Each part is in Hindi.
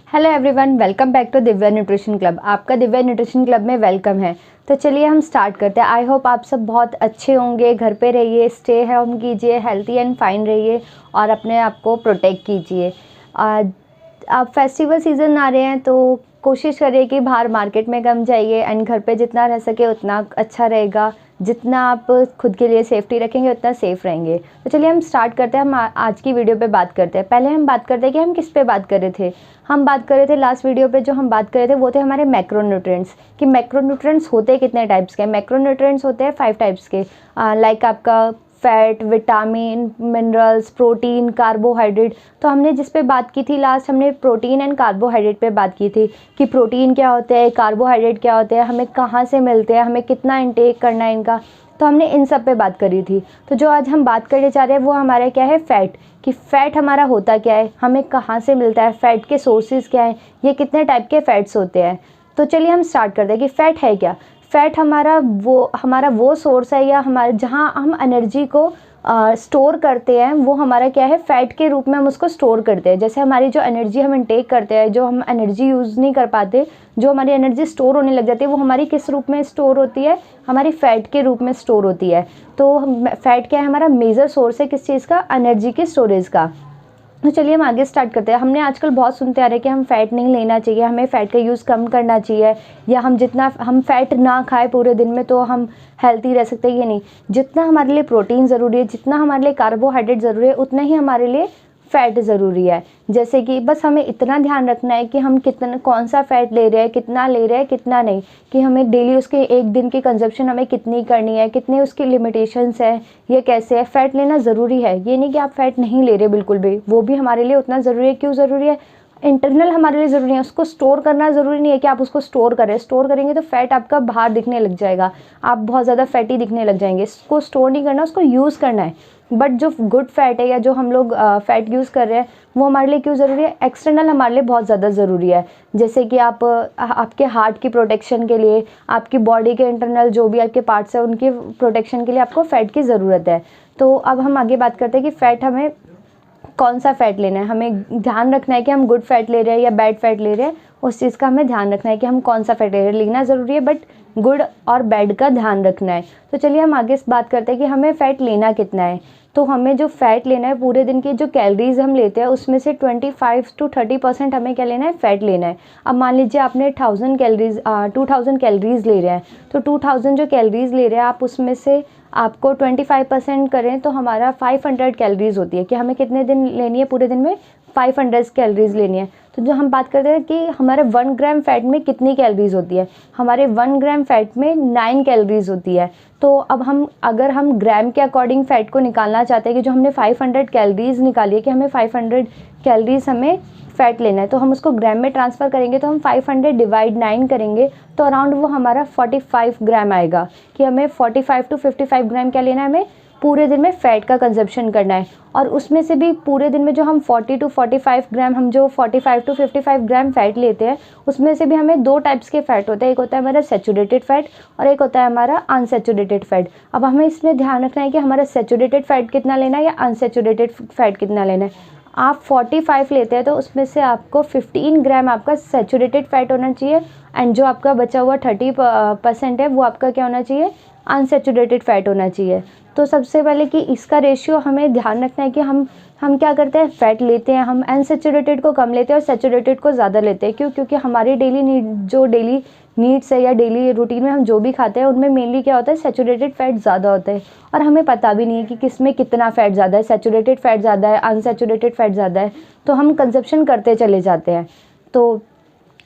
Hello everyone, welcome back to Divya nutrition club. आपका दिव्या न्यूट्रिशन क्लब में वेलकम है। तो चलिए हम स्टार्ट करते हैं। आई होप आप सब बहुत अच्छे होंगे। घर पे रहिए, स्टे होम कीजिए, हेल्थी एंड फाइन रहिए और अपने आप को प्रोटेक्ट कीजिए। अब फेस्टिवल सीज़न आ रहे हैं तो कोशिश करिए कि बाहर मार्केट में कम जाइए एंड घर पे जितना रह सके उतना अच्छा रहेगा। जितना आप खुद के लिए सेफ्टी रखेंगे उतना सेफ़ रहेंगे। तो चलिए हम स्टार्ट करते हैं। हम आज की वीडियो पे बात करते हैं। पहले हम बात करते हैं कि हम किस पे बात कर रहे थे। हम बात कर रहे थे लास्ट वीडियो पे, जो हम बात कर रहे थे वो थे हमारे मैक्रोन्यूट्रिएंट्स, कि मैक्रोन्यूट्रिएंट्स होते कितने टाइप्स के। मैक्रोन्यूट्रिएंट्स होते हैं 5 टाइप्स के, लाइक आपका fat, vitamin, minerals, protein, carbohydrate. तो हमने जिस पे बात की थी लास्ट, हमने प्रोटीन एंड कार्बोहाइड्रेट पे बात की थी कि प्रोटीन क्या होते हैं, कार्बोहाइड्रेट क्या होते हैं, हमें कहाँ से मिलते हैं, हमें कितना इंटेक करना है इनका। तो हमने इन सब पे बात करी थी। तो जो आज हम बात करने जा रहे हैं वो हमारा क्या है, फ़ैट। कि फ़ैट हमारा होता क्या है, हमें कहाँ से मिलता है, फ़ैट के सोर्सेज क्या हैं, ये कितने टाइप के फ़ैट्स होते हैं। तो चलिए हम स्टार्ट करते हैं कि फ़ैट है क्या। फ़ैट हमारा वो सोर्स है, या हमारे जहाँ हम एनर्जी को स्टोर करते हैं, वो हमारा क्या है, फ़ैट के रूप में हम उसको स्टोर करते हैं। जैसे हमारी जो एनर्जी हम इनटेक करते हैं, जो हम एनर्जी यूज़ नहीं कर पाते, जो हमारी एनर्जी स्टोर होने लग जाती है, वो हमारी किस रूप में स्टोर होती है, हमारी फ़ैट के रूप में स्टोर होती है। तो फ़ैट क्या है, हमारा मेजर सोर्स है किस चीज़ का, एनर्जी के स्टोरेज का। तो चलिए हम आगे स्टार्ट करते हैं। हमने आजकल बहुत सुनते आ रहे हैं कि हम फ़ैट नहीं लेना चाहिए, हमें फ़ैट का यूज़ कम करना चाहिए, या हम फ़ैट ना खाएं पूरे दिन में तो हम हेल्थी रह सकते हैं। ये नहीं, जितना हमारे लिए प्रोटीन ज़रूरी है, जितना हमारे लिए कार्बोहाइड्रेट ज़रूरी है, उतना ही हमारे लिए फ़ैट ज़रूरी है। जैसे कि बस हमें इतना ध्यान रखना है कि हम कितना, कौन सा फ़ैट ले रहे हैं, कितना ले रहे हैं, कितना नहीं, कि हमें डेली उसके एक दिन की कंजप्शन हमें कितनी करनी है, कितनी उसकी लिमिटेशंस है, ये कैसे है। फ़ैट लेना ज़रूरी है, ये नहीं कि आप फ़ैट नहीं ले रहे बिल्कुल भी, वो भी हमारे लिए उतना ज़रूरी है। क्यों ज़रूरी है, इंटरनल हमारे लिए ज़रूरी है। उसको स्टोर करना ज़रूरी नहीं है कि आप उसको स्टोर करें। स्टोर करेंगे तो फ़ैट आपका बाहर दिखने लग जाएगा, आप बहुत ज़्यादा फैटी दिखने लग जाएंगे। इसको स्टोर नहीं करना, उसको यूज़ करना है। बट जो गुड फैट है, या जो हम लोग फ़ैट यूज़ कर रहे हैं, वो हमारे लिए क्यों ज़रूरी है, एक्सटर्नल हमारे लिए बहुत ज़्यादा ज़रूरी है। जैसे कि आपके हार्ट की प्रोटेक्शन के लिए, आपकी बॉडी के इंटरनल जो भी आपके पार्ट्स हैं उनकी प्रोटेक्शन के लिए आपको फ़ैट की ज़रूरत है। तो अब हम आगे बात करते हैं कि फ़ैट, हमें कौन सा फ़ैट लेना है। हमें ध्यान रखना है कि हम गुड फैट ले रहे हैं या बैड फैट ले रहे हैं। उस चीज़ का हमें ध्यान रखना है कि हम कौन सा फैट ले रहे हैं। लेना ज़रूरी है, बट गुड और बैड का ध्यान रखना है। तो चलिए हम आगे बात करते हैं कि हमें फ़ैट लेना कितना है। तो हमें जो फ़ैट लेना है, पूरे दिन की जो कैलोरीज हम लेते हैं उसमें से 25 to 30% हमें क्या लेना है, फ़ैट लेना है। अब मान लीजिए आपने 2000 कैलोरीज ले रहे हैं, तो 2000 जो कैलोरीज ले रहे हैं आप, उसमें से आपको 25% करें तो हमारा 500 कैलोरीज होती है। कि हमें कितने दिन लेनी है, पूरे दिन में 500 कैलोरीज लेनी है। तो जो हम बात करते हैं कि हमारे 1 ग्राम फैट में कितनी कैलोरीज होती है, हमारे 1 ग्राम फैट में 9 कैलोरीज होती है। तो अब अगर हम ग्राम के अकॉर्डिंग फ़ैट को निकालना चाहते हैं, कि जो हमने 500 कैलोरीज निकाली है, कि हमें 500 कैलोरीज हमें फ़ैट लेना है, तो हम उसको ग्राम में ट्रांसफ़र करेंगे। तो हम 500 डिवाइड 9 करेंगे तो अराउंड वो हमारा 45 ग्राम आएगा। कि हमें 45 to 55 ग्राम क्या लेना है, हमें पूरे दिन में फ़ैट का कंजप्शन करना है। और उसमें से भी पूरे दिन में जो हम 40 to 45 ग्राम, हम जो 45 to 55 ग्राम फ़ैट लेते हैं, उसमें से भी हमें 2 टाइप्स के फ़ैट होते हैं। एक होता है हमारा सैचुरेटेड फ़ैट और एक होता है हमारा अनसैचुरेटेड फ़ैट। अब हमें इसमें ध्यान रखना है कि हमारा सैचुरेटेड फ़ैट कितना लेना है या अनसैचुरेटेड फ़ैट कितना लेना है। आप 45 लेते हैं तो उसमें से आपको 15 ग्राम आपका सैचुरेटेड फ़ैट होना चाहिए, एंड जो आपका बचा हुआ 30% है वो आपका क्या होना चाहिए, अनसैचुरेटेड फ़ैट होना चाहिए। तो सबसे पहले कि इसका रेशियो हमें ध्यान रखना है कि हम क्या करते हैं, फ़ैट लेते हैं, हम अनसैचुरेटेड को कम लेते हैं और सैचुरेटेड को ज़्यादा लेते हैं। क्यों, क्योंकि हमारी डेली नीड्स है या डेली रूटीन में हम जो भी खाते हैं उनमें मेनली क्या होता है, सैचुरेटेड फ़ैट ज़्यादा होता है। और हमें पता भी नहीं है कि किस में कितना फ़ैट ज़्यादा है, सैचुरेटेड फ़ैट ज़्यादा है, अनसैचुरेटेड फ़ैट ज़्यादा है, तो हम कंजप्शन करते चले जाते हैं। तो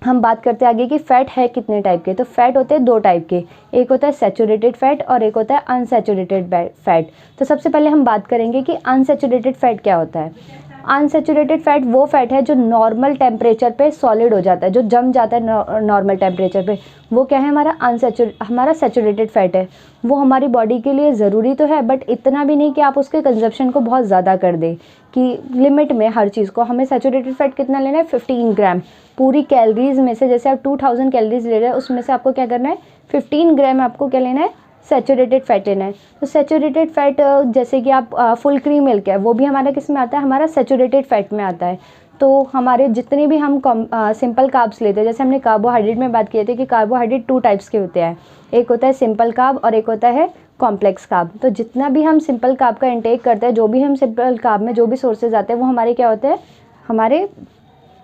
हम बात करते हैं आगे कि फ़ैट है कितने टाइप के। तो फ़ैट होते हैं 2 टाइप के, एक होता है सैचुरेटेड फ़ैट और एक होता है अनसैचुरेटेड फ़ैट। तो सबसे पहले हम बात करेंगे कि अनसैचुरेटेड फ़ैट क्या होता है। अनसैचुरेटेड फ़ैट वो फ़ैट है जो नॉर्मल टेम्परेचर पे सॉलिड हो जाता है, जो जम जाता है नॉर्मल टेम्परेचर पे, वो क्या है, हमारा सैचुरेटेड फ़ैट है। वो हमारी बॉडी के लिए ज़रूरी तो है, बट इतना भी नहीं कि आप उसके कंजप्शन को बहुत ज़्यादा कर दें। कि लिमिट में हर चीज़ को हमें सैचुरेटेड फ़ैट कितना लेना है, 15 ग्राम। पूरी कैलोरीज में से, जैसे आप 2000 कैलोरीज ले रहे हैं, उसमें से आपको क्या करना है, 15 ग्राम आपको क्या लेना है, सैचुरेटेड फ़ैट लेना है। तो सैचुरेटेड फ़ैट, जैसे कि आप फुल क्रीम मिल्क है, वो भी हमारा किस में आता है, हमारा सैचुरेटेड फ़ैट में आता है। तो हमारे जितने भी हम सिंपल कार्ब्स लेते हैं, जैसे हमने कार्बोहाइड्रेट में बात किए थे कि कार्बोहाइड्रेट 2 टाइप्स के होते हैं, एक होता है सिंपल कार्ब और एक होता है कॉम्प्लेक्स कार्ब। तो जितना भी हम सिंपल कार्ब का इंटेक करते हैं, जो भी हम सिंपल कार्ब में जो भी सोर्सेज आते हैं वो हमारे क्या होते हैं, हमारे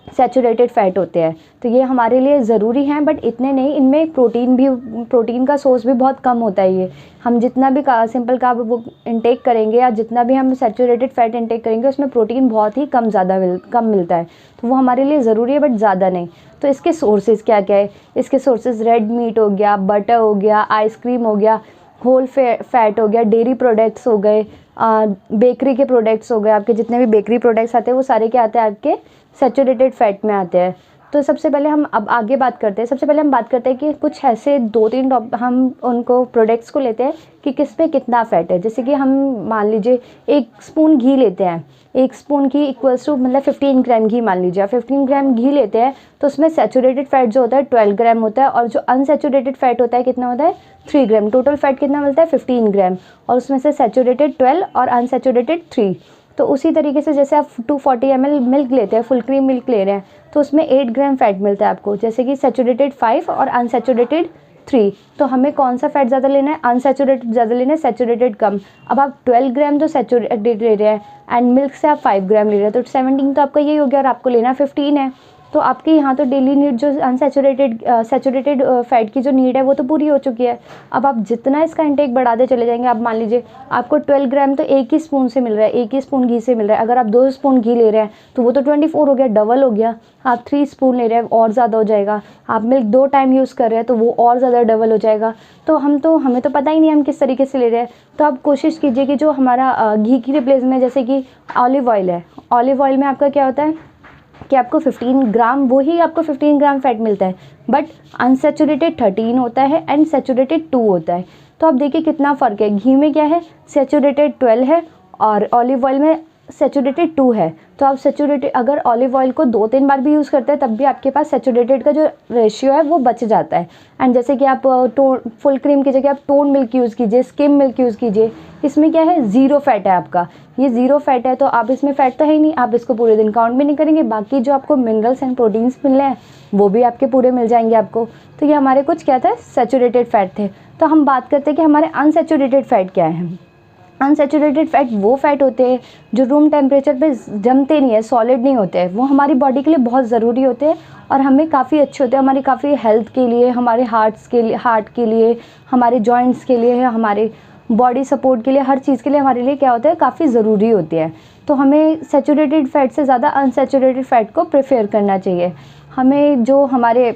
सैचुरेटेड फैट होते हैं। तो ये हमारे लिए ज़रूरी हैं, बट इतने नहीं, इनमें प्रोटीन का सोर्स भी बहुत कम होता है। ये हम जितना भी सिंपल कार्ब वो इंटेक करेंगे या जितना भी हम सैचुरेटेड फैट इंटेक करेंगे उसमें प्रोटीन बहुत ही कम मिलता है, तो वो हमारे लिए ज़रूरी है बट ज़्यादा नहीं। तो इसके सोर्सेज क्या क्या है, इसके सोर्सेज रेड मीट हो गया, बटर हो गया, आइसक्रीम हो गया, होल फैट हो गया, डेयरी प्रोडक्ट्स हो गए, बेकरी के प्रोडक्ट्स हो गए, आपके जितने भी बेकरी प्रोडक्ट्स आते हैं वो सारे क्या आते हैं, आपके सैचुरेटेड फैट में आते हैं। तो सबसे पहले हम अब आगे बात करते हैं। सबसे पहले हम बात करते हैं कि कुछ ऐसे 2-3 हम उनको प्रोडक्ट्स को लेते हैं कि किस में कितना फ़ैट है। जैसे कि हम मान लीजिए 1 स्पून घी लेते हैं, 1 स्पून घी इक्वल्स टू मतलब 15 ग्राम घी मान लीजिए, 15 ग्राम घी लेते हैं तो उसमें सैचुरेटेड फैट जो होता है 12 ग्राम होता है, और जो अनसैचुरेटेड फैट होता है कितना होता है, 3 ग्राम। टोटल फैट कितना मिलता है, 15 ग्राम, और उसमें से सैचुरेटेड 12 और अनसैचुरेटेड 3। तो उसी तरीके से जैसे आप 240 ml मिल्क लेते हैं, फुल क्रीम मिल्क ले रहे हैं, तो उसमें 8 ग्राम फैट मिलता है आपको, जैसे कि सैचुरेटेड 5 और अनसैचुरेटेड 3। तो हमें कौन सा फैट ज़्यादा लेना है, अनसैचुरेटेड ज़्यादा लेना है, सैचुरेटेड कम। अब आप 12 ग्राम जो सैचुरेटेड ले रहे हैं एंड मिल्क से आप 5 ग्राम ले रहे हैं, तो 17 तो आपका यही हो गया, और आपको लेना 15 है। तो आपके यहाँ तो डेली नीड जो सैचुरेटेड फैट की जो नीड है वो तो पूरी हो चुकी है। अब आप जितना इसका इंटेक बढ़ाते चले जाएंगे, आप मान लीजिए आपको 12 ग्राम तो एक ही स्पून से मिल रहा है, एक ही स्पून घी से मिल रहा है। अगर आप 2 स्पून घी ले रहे हैं तो वो तो 24 हो गया, डबल हो गया। आप 3 स्पून ले रहे हैं और ज़्यादा हो जाएगा। आप मिल्क 2 टाइम यूज़ कर रहे हैं तो वो और ज़्यादा डबल हो जाएगा। तो हमें तो पता ही नहीं हम किस तरीके से ले रहे हैं। तो आप कोशिश कीजिए कि जो हमारा घी की रिप्लेस में, जैसे कि ऑलिव ऑयल है, ऑलिव ऑयल में आपका क्या होता है कि आपको 15 ग्राम, वही आपको 15 ग्राम फैट मिलता है, बट अनसैचुरेटेड 13 होता है एंड सैचुरेटेड 2 होता है। तो आप देखिए कितना फ़र्क है, घी में क्या है, सैचुरेटेड 12 है और ऑलिव ऑयल में सैचुरेटेड 2 है। तो आप सैचुरेटेड अगर ऑलिव ऑयल को 2-3 बार भी यूज़ करते हैं तब भी आपके पास सैचुरेटेड का जो रेशियो है वो बच जाता है। एंड जैसे कि आप फुल क्रीम की जगह आप टोन मिल्क यूज़ कीजिए, स्किम मिल्क यूज़ कीजिए, इसमें क्या है, ज़ीरो फैट है आपका, ये ज़ीरो फैट है। तो आप इसमें फ़ैट तो है ही नहीं, आप इसको पूरे दिन काउंट भी नहीं करेंगे, बाकी जो आपको मिनरल्स एंड प्रोटीन्स मिल रहे हैं वो भी आपके पूरे मिल जाएंगे आपको। तो ये हमारे कुछ क्या था, सैचुरेटेड फैट थे। तो हम बात करते हैं कि हमारे अनसैचुरेटेड फैट क्या है। अनसैचुरेटेड फैट वो फैट होते हैं जो रूम टेम्परेचर पे जमते नहीं है, सॉलिड नहीं होते हैं, वो हमारी बॉडी के लिए बहुत ज़रूरी होते हैं और हमें काफ़ी अच्छे होते हैं, हमारी काफ़ी हेल्थ के लिए, हमारे हार्ट के लिए, हमारे जॉइंट्स के लिए, हमारे बॉडी सपोर्ट के लिए, हर चीज़ के लिए हमारे लिए क्या होता है, काफ़ी ज़रूरी होती है। तो हमें सैचुरेटेड फैट से ज़्यादा अनसैचुरेटेड फैट को प्रेफर करना चाहिए। हमें जो हमारे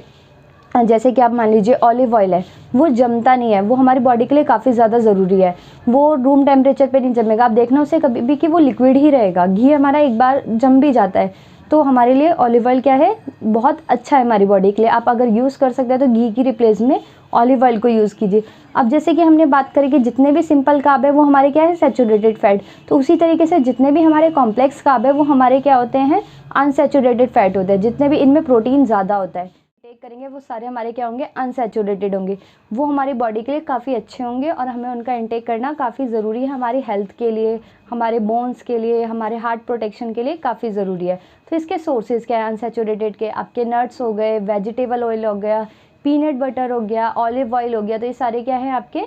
जैसे कि आप मान लीजिए ऑलिव ऑयल है, वो जमता नहीं है, वो हमारी बॉडी के लिए काफ़ी ज़्यादा ज़रूरी है, वो रूम टेम्परेचर पे नहीं जमेगा। आप देखना उसे कभी भी कि वो लिक्विड ही रहेगा। घी हमारा एक बार जम भी जाता है, तो हमारे लिए ऑलिव ऑयल क्या है, बहुत अच्छा है हमारी बॉडी के लिए। आप अगर यूज़ कर सकते हैं तो घी की रिप्लेस में ऑलिव ऑयल को यूज़ कीजिए। अब जैसे कि हमने बात करी कि जितने भी सिंपल कार्ब है वो हमारे क्या है, सैचुरेटेड फैट, तो उसी तरीके से जितने भी हमारे कॉम्प्लेक्स कार्ब है वो हमारे क्या होते हैं, अनसैचुरेटेड फैट होते हैं। जितने भी इनमें प्रोटीन ज़्यादा होता है टेक करेंगे वो सारे हमारे क्या होंगे, अनसैचुरेटेड होंगे, वो हमारी बॉडी के लिए काफ़ी अच्छे होंगे और हमें उनका इंटेक करना काफ़ी ज़रूरी है, हमारी हेल्थ के लिए, हमारे बोन्स के लिए, हमारे हार्ट प्रोटेक्शन के लिए काफ़ी ज़रूरी है। तो इसके सोर्सेज क्या है अनसैचुरेटेड के, आपके नट्स हो गए, वेजिटेबल ऑयल हो गया, पीनट बटर हो गया, ऑलिव ऑयल हो गया, तो ये सारे क्या है आपके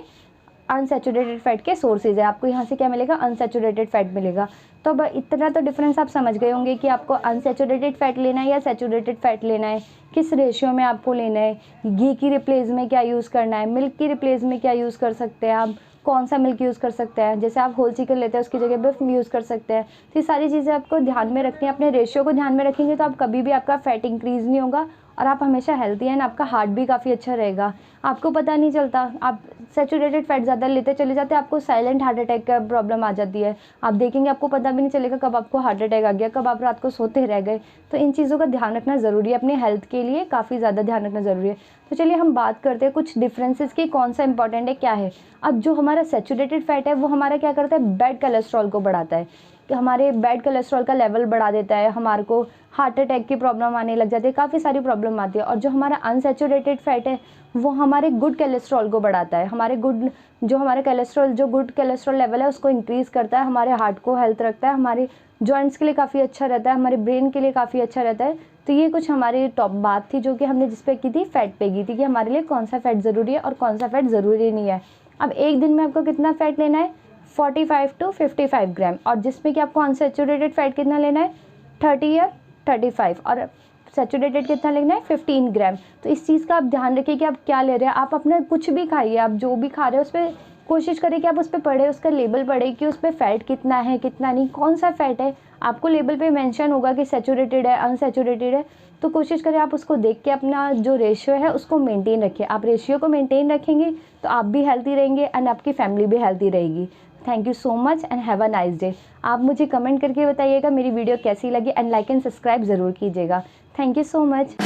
अनसैचुरेटेड फैट के सोर्सेज है। आपको यहाँ से क्या मिलेगा, अनसैचुरेटेड फैट मिलेगा। तो अब इतना तो डिफरेंस आप समझ गए होंगे कि आपको अनसैचुरेटेड फैट लेना है या सैचुरेटेड फैट लेना है, किस रेशियो में आपको लेना है, घी की रिप्लेस में क्या यूज़ करना है, मिल्क की रिप्लेस में क्या यूज़ कर सकते हैं आप, कौन सा मिल्क यूज़ कर सकते हैं। जैसे आप होल चिकन लेते हैं उसकी जगह बिफ यूज़ कर सकते हैं। तो ये सारी चीज़ें आपको ध्यान में रखनी है, अपने रेशियो को ध्यान में रखेंगे तो आप कभी भी आपका फैट इंक्रीज़ नहीं होगा और आप हमेशा हेल्थी हैं, आपका हार्ट भी काफ़ी अच्छा रहेगा। आपको पता नहीं चलता, आप सैचुरेटेड फैट ज़्यादा लेते चले जाते हैं, आपको साइलेंट हार्ट अटैक का प्रॉब्लम आ जाती है। आप देखेंगे आपको पता भी नहीं चलेगा कब आपको हार्ट अटैक आ गया, कब आप रात को सोते रह गए। तो इन चीज़ों का ध्यान रखना ज़रूरी है, अपनी हेल्थ के लिए काफ़ी ज़्यादा ध्यान रखना ज़रूरी है। तो चलिए हम बात करते हैं कुछ डिफरेंसेस की, कौन सा इंपॉर्टेंट है क्या है। अब जो हमारा सैचुरेटेड फैट है वो हमारा क्या करता है, बैड कोलेस्ट्रॉल को बढ़ाता है, कि हमारे बैड कोलेस्ट्रॉल का लेवल बढ़ा देता है, हमारे को हार्ट अटैक की प्रॉब्लम आने लग जाती है, काफ़ी सारी प्रॉब्लम आती है। और जो हमारा अनसैचुरेटेड फैट है वो हमारे गुड कोलेस्ट्रॉल को बढ़ाता है, हमारे गुड कोलेस्ट्रॉल लेवल है उसको इंक्रीज़ करता है, हमारे हार्ट को हेल्थ रखता है, हमारे जॉइंट्स के लिए काफ़ी अच्छा रहता है, हमारे ब्रेन के लिए काफ़ी अच्छा रहता है। तो ये कुछ हमारी टॉप बात थी जो कि हमने जिस पे की थी, फ़ैट पे की थी कि हमारे लिए कौन सा फ़ैट ज़रूरी है और कौन सा फ़ैट ज़रूरी नहीं है। अब एक दिन में आपको कितना फ़ैट लेना है, 45 टू 55 ग्राम, और जिसमें कि आपको अनसैचुरेटेड फ़ैट कितना लेना है, 30 या 35, और सैचुरेटेड कितना लेना है, 15 ग्राम। तो इस चीज़ का आप ध्यान रखिए कि आप क्या ले रहे हैं। आप अपना कुछ भी खाइए, आप जो भी खा रहे हो उस पर कोशिश करें कि आप उस पर पढ़े, उसका लेबल पढ़े कि उस पर फ़ैट कितना है, कितना नहीं, कौन सा फ़ैट है। आपको लेबल पे मेंशन होगा कि सैचुरेटेड है, अनसैचुरेटेड है, तो कोशिश करें आप उसको देख के अपना जो रेशियो है उसको मेंटेन रखिए। आप रेशियो को मेंटेन रखेंगे तो आप भी हेल्थी रहेंगे एंड आपकी फैमिली भी हेल्थी रहेगी। Thank you so much and have a nice day. आप मुझे कमेंट करके बताइएगा मेरी वीडियो कैसी लगी एंड लाइक एंड सब्सक्राइब ज़रूर कीजिएगा। Thank you so much.